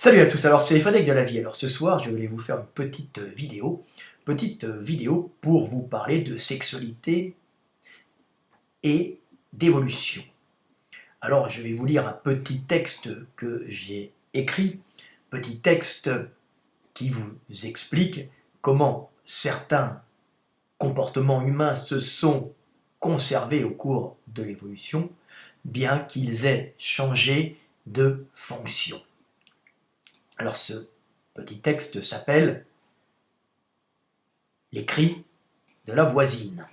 Salut à tous, alors c'est Frédéric de la vie. Alors ce soir, je voulais vous faire une petite vidéo pour vous parler de sexualité et d'évolution. Alors je vais vous lire un petit texte que j'ai écrit, petit texte qui vous explique comment certains comportements humains se sont conservés au cours de l'évolution, bien qu'ils aient changé de fonction. Alors ce petit texte s'appelle « Les cris de la voisine ».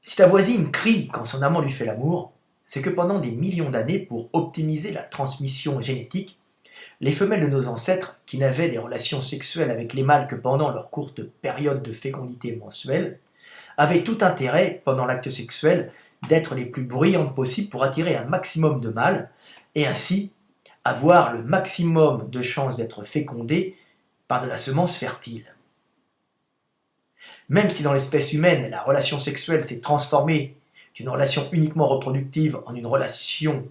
Si ta voisine crie quand son amant lui fait l'amour, c'est que pendant des millions d'années, pour optimiser la transmission génétique, les femelles de nos ancêtres, qui n'avaient des relations sexuelles avec les mâles que pendant leur courte période de fécondité mensuelle, avaient tout intérêt, pendant l'acte sexuel, d'être les plus bruyantes possibles pour attirer un maximum de mâles, et ainsi avoir le maximum de chances d'être fécondées par de la semence fertile. Même si dans l'espèce humaine, la relation sexuelle s'est transformée d'une relation uniquement reproductive en une relation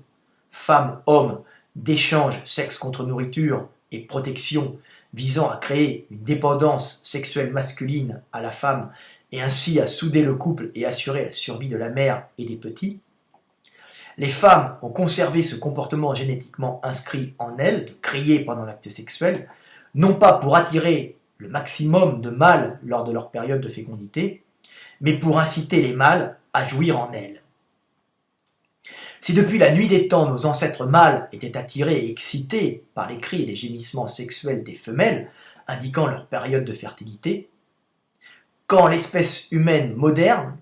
femme-homme d'échange sexe contre nourriture et protection visant à créer une dépendance sexuelle masculine à la femme et ainsi à souder le couple et assurer la survie de la mère et des petits, les femmes ont conservé ce comportement génétiquement inscrit en elles de crier pendant l'acte sexuel, non pas pour attirer le maximum de mâles lors de leur période de fécondité, mais pour inciter les mâles à jouir en elles. Si depuis la nuit des temps nos ancêtres mâles étaient attirés et excités par les cris et les gémissements sexuels des femelles, indiquant leur période de fertilité, dans l'espèce humaine moderne,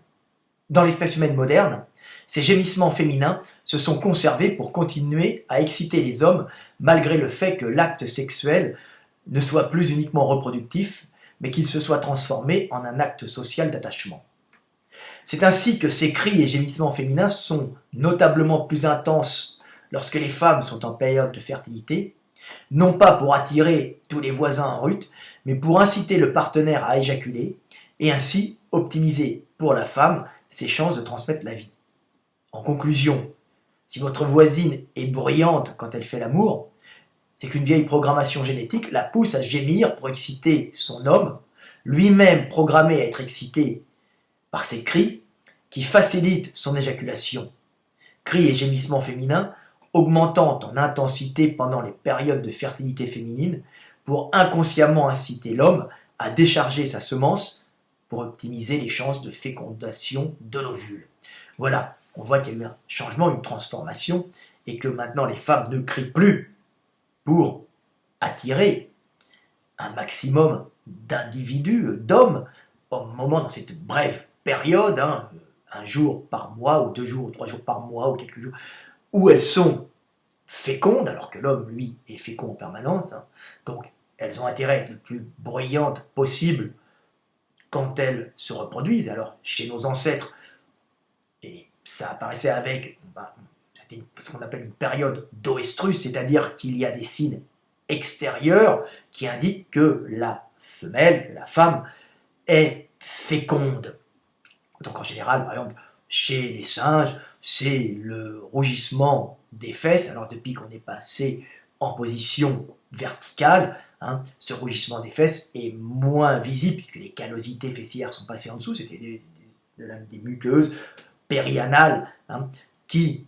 ces gémissements féminins se sont conservés pour continuer à exciter les hommes malgré le fait que l'acte sexuel ne soit plus uniquement reproductif, mais qu'il se soit transformé en un acte social d'attachement. C'est ainsi que ces cris et gémissements féminins sont notablement plus intenses lorsque les femmes sont en période de fertilité, non pas pour attirer tous les voisins en rut, mais pour inciter le partenaire à éjaculer et ainsi optimiser pour la femme ses chances de transmettre la vie. En conclusion, si votre voisine est bruyante quand elle fait l'amour, c'est qu'une vieille programmation génétique la pousse à gémir pour exciter son homme, lui-même programmé à être excité par ses cris, qui facilitent son éjaculation. Cris et gémissements féminins augmentant en intensité pendant les périodes de fertilité féminine pour inconsciemment inciter l'homme à décharger sa semence pour optimiser les chances de fécondation de l'ovule. Voilà, on voit qu'il y a eu un changement, une transformation, et que maintenant les femmes ne crient plus pour attirer un maximum d'individus, d'hommes, au moment dans cette brève période, un jour par mois, ou 2 jours, ou 3 jours par mois, ou quelques jours, où elles sont fécondes, alors que l'homme, lui, est fécond en permanence. Donc, elles ont intérêt à être le plus bruyantes possible quand elles se reproduisent. Alors, chez nos ancêtres, et ça apparaissait avec, c'était ce qu'on appelle une période d'oestrus, c'est-à-dire qu'il y a des signes extérieurs qui indiquent que la femelle, que la femme, est féconde. Donc en général, par exemple, chez les singes, c'est le rougissement des fesses. Alors depuis qu'on est passé en position verticale, ce rougissement des fesses est moins visible puisque les callosités fessières sont passées en dessous. C'était des muqueuses périanales qui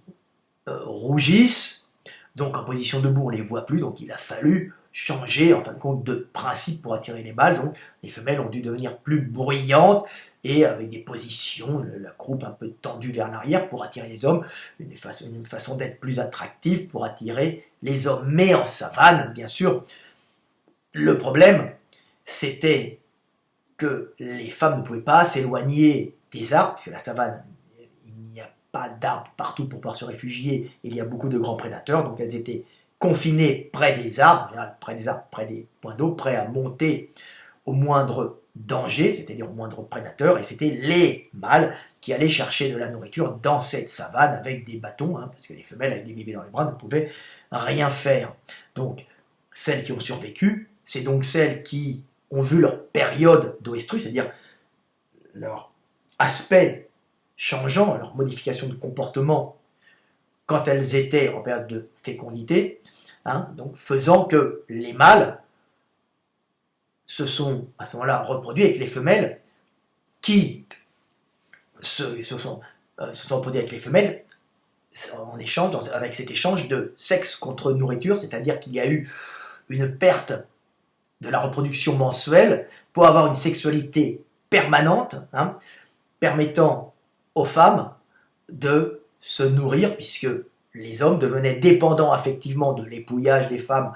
rougissent. Donc en position debout, on ne les voit plus. Donc il a fallu changer en fin de compte de principe pour attirer les mâles. Donc les femelles ont dû devenir plus bruyantes et avec des positions, la croupe un peu tendue vers l'arrière pour attirer les hommes, une façon d'être plus attractive pour attirer les hommes. Mais en savane, bien sûr, le problème, c'était que les femmes ne pouvaient pas s'éloigner des arbres, parce que la savane, il n'y a pas d'arbres partout pour pouvoir se réfugier, il y a beaucoup de grands prédateurs, donc elles étaient confinées près des arbres, près des points d'eau, prêts à monter au moindre danger, c'est-à-dire au moindre prédateur, et c'était les mâles qui allaient chercher de la nourriture dans cette savane avec des bâtons, parce que les femelles avec des bébés dans les bras ne pouvaient rien faire. Donc, celles qui ont survécu, c'est donc celles qui ont vu leur période d'oestrus, c'est-à-dire leur aspect changeant, leur modification de comportement quand elles étaient en période de fécondité, hein, donc faisant que les mâles se sont à ce moment-là reproduits avec les femelles qui se sont reproduits avec les femelles en échange, avec cet échange de sexe contre nourriture, c'est-à-dire qu'il y a eu une perte de la reproduction mensuelle pour avoir une sexualité permanente, hein, permettant aux femmes de se nourrir, puisque les hommes devenaient dépendants affectivement de l'épouillage des femmes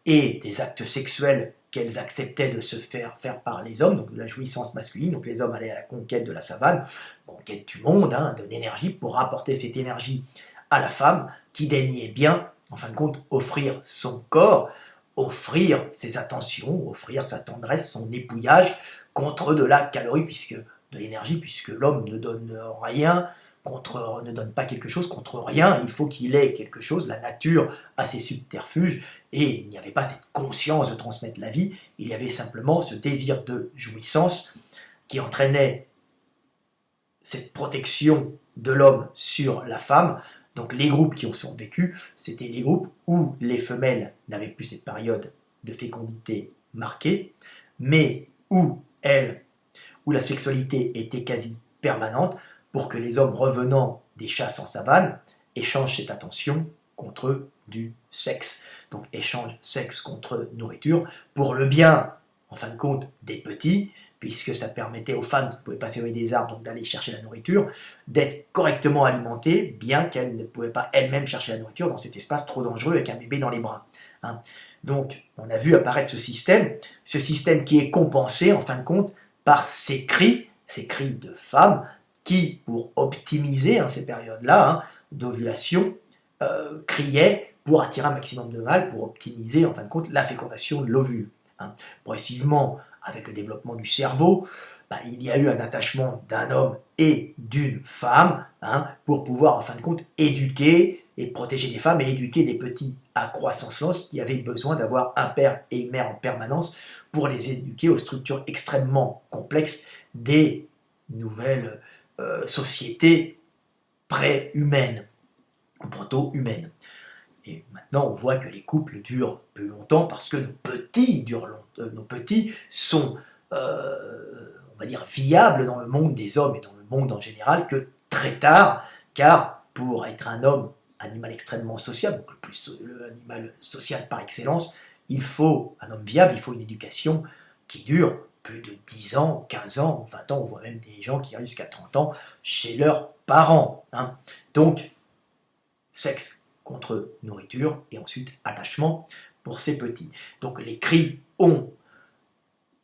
et des actes sexuels qu'elles acceptaient de se faire par les hommes, donc de la jouissance masculine. Donc les hommes allaient à la conquête de la savane, conquête du monde, hein, de l'énergie, pour apporter cette énergie à la femme qui daignait bien, en fin de compte, offrir son corps, offrir ses attentions, offrir sa tendresse, son épouillage contre de la calorie, de l'énergie, puisque l'homme ne donne rien, ne donne pas quelque chose contre rien, il faut qu'il ait quelque chose, la nature a ses subterfuges, et il n'y avait pas cette conscience de transmettre la vie, il y avait simplement ce désir de jouissance qui entraînait cette protection de l'homme sur la femme. Donc les groupes qui en sont vécus, c'était les groupes où les femelles n'avaient plus cette période de fécondité marquée, mais où la sexualité était quasi permanente, pour que les hommes revenant des chasses en savane échangent cette attention contre du sexe. Donc échange sexe contre nourriture, pour le bien, en fin de compte, des petits, puisque ça permettait aux femmes qui pouvaient passer au des arbres, donc d'aller chercher la nourriture, d'être correctement alimentées, bien qu'elles ne pouvaient pas elles-mêmes chercher la nourriture dans cet espace trop dangereux avec un bébé dans les bras. Hein. Donc on a vu apparaître ce système qui est compensé, en fin de compte, par ces cris de femmes, qui, pour optimiser ces périodes-là d'ovulation, criaient pour attirer un maximum de mâles, pour optimiser en fin de compte la fécondation de l'ovule. Progressivement, avec le développement du cerveau, il y a eu un attachement d'un homme et d'une femme pour pouvoir en fin de compte éduquer et protéger les femmes et éduquer des petits à croissance lente qui avaient besoin d'avoir un père et une mère en permanence pour les éduquer aux structures extrêmement complexes des nouvelles sociétés pré-humaines, proto-humaines. Et maintenant, on voit que les couples durent plus longtemps parce que nos petits sont, on va dire, viables dans le monde des hommes et dans le monde en général que très tard, car pour être un homme, animal extrêmement sociable, donc l'animal social par excellence, il faut un homme viable, il faut une éducation qui dure plus de 10 ans, 15 ans, 20 ans, on voit même des gens qui arrivent jusqu'à 30 ans chez leurs parents. Donc, sexe contre nourriture et ensuite attachement pour ces petits. Donc les cris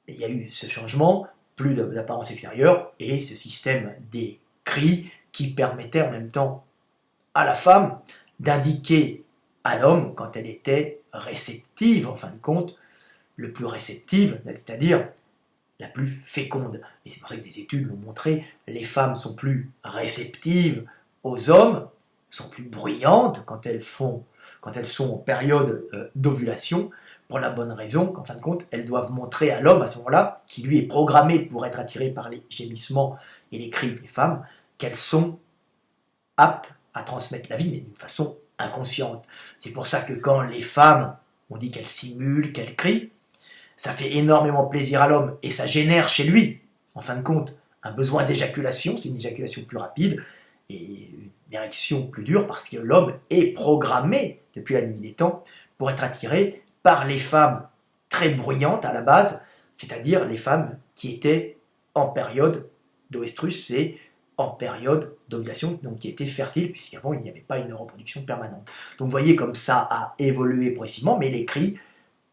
il y a eu ce changement, plus d'apparence extérieure et ce système des cris qui permettait en même temps à la femme d'indiquer à l'homme quand elle était réceptive, en fin de compte, le plus réceptive, c'est-à-dire la plus féconde. Et c'est pour ça que des études l'ont montré, les femmes sont plus réceptives aux hommes, sont plus bruyantes quand elles sont en période d'ovulation, pour la bonne raison qu'en fin de compte, elles doivent montrer à l'homme à ce moment-là, qui lui est programmé pour être attiré par les gémissements et les cris des femmes, qu'elles sont aptes à transmettre la vie, mais d'une façon inconsciente. C'est pour ça que quand les femmes, on dit qu'elles simulent, qu'elles crient, ça fait énormément plaisir à l'homme et ça génère chez lui, en fin de compte, un besoin d'éjaculation, c'est une éjaculation plus rapide et une érection plus dure parce que l'homme est programmé depuis la nuit des temps pour être attiré par les femmes très bruyantes à la base, c'est-à-dire les femmes qui étaient en période d'oestrus, c'est en période d'ovulation, donc qui étaient fertiles, puisqu'avant il n'y avait pas une reproduction permanente. Donc vous voyez comme ça a évolué progressivement, mais les cris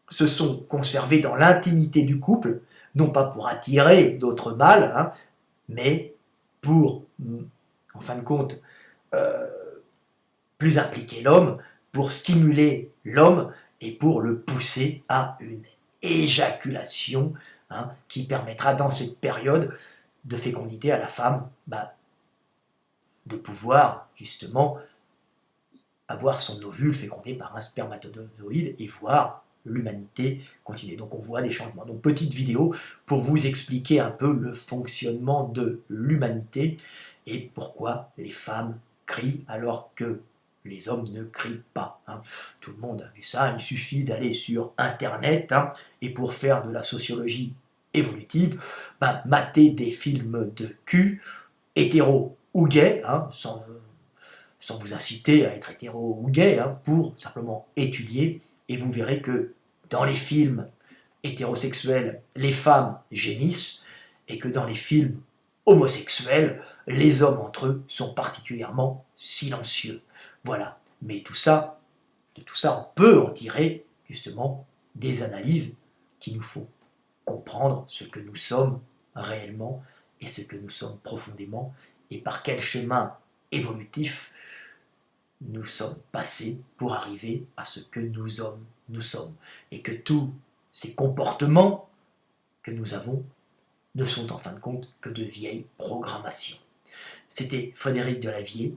se sont conservés dans l'intimité du couple, non pas pour attirer d'autres mâles, mais pour, en fin de compte, plus impliquer l'homme, pour stimuler l'homme et pour le pousser à une éjaculation qui permettra dans cette période de fécondité à la femme de pouvoir justement avoir son ovule fécondé par un spermatozoïde et voir l'humanité continuer. Donc on voit des changements. Donc petite vidéo pour vous expliquer un peu le fonctionnement de l'humanité et pourquoi les femmes crient alors que les hommes ne crient pas. Hein. Tout le monde a vu ça, il suffit d'aller sur Internet, hein, et pour faire de la sociologie évolutive, mater des films de cul, hétéro ou gay, hein, sans vous inciter à être hétéro ou gay, hein, pour simplement étudier, et vous verrez que dans les films hétérosexuels, les femmes gémissent, et que dans les films homosexuels, les hommes entre eux sont particulièrement silencieux. Voilà. Mais de tout ça, on peut en tirer justement des analyses qui nous font comprendre ce que nous sommes réellement et ce que nous sommes profondément et par quel chemin évolutif nous sommes passés pour arriver à ce que nous sommes. Et que tous ces comportements que nous avons ne sont en fin de compte que de vieilles programmations. C'était Frédéric Delavier.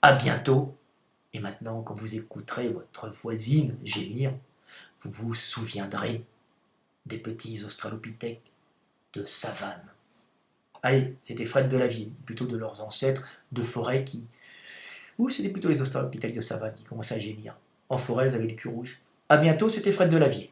À bientôt. Et maintenant, quand vous écouterez votre voisine gémir, vous vous souviendrez des petits australopithèques de savane. Allez, c'était Fred Delavier, plutôt de leurs ancêtres de forêt qui... Ou c'était plutôt les australopithèques de savane qui commençaient à gémir. En forêt, ils avaient le cul rouge. À bientôt, c'était Fred Delavier.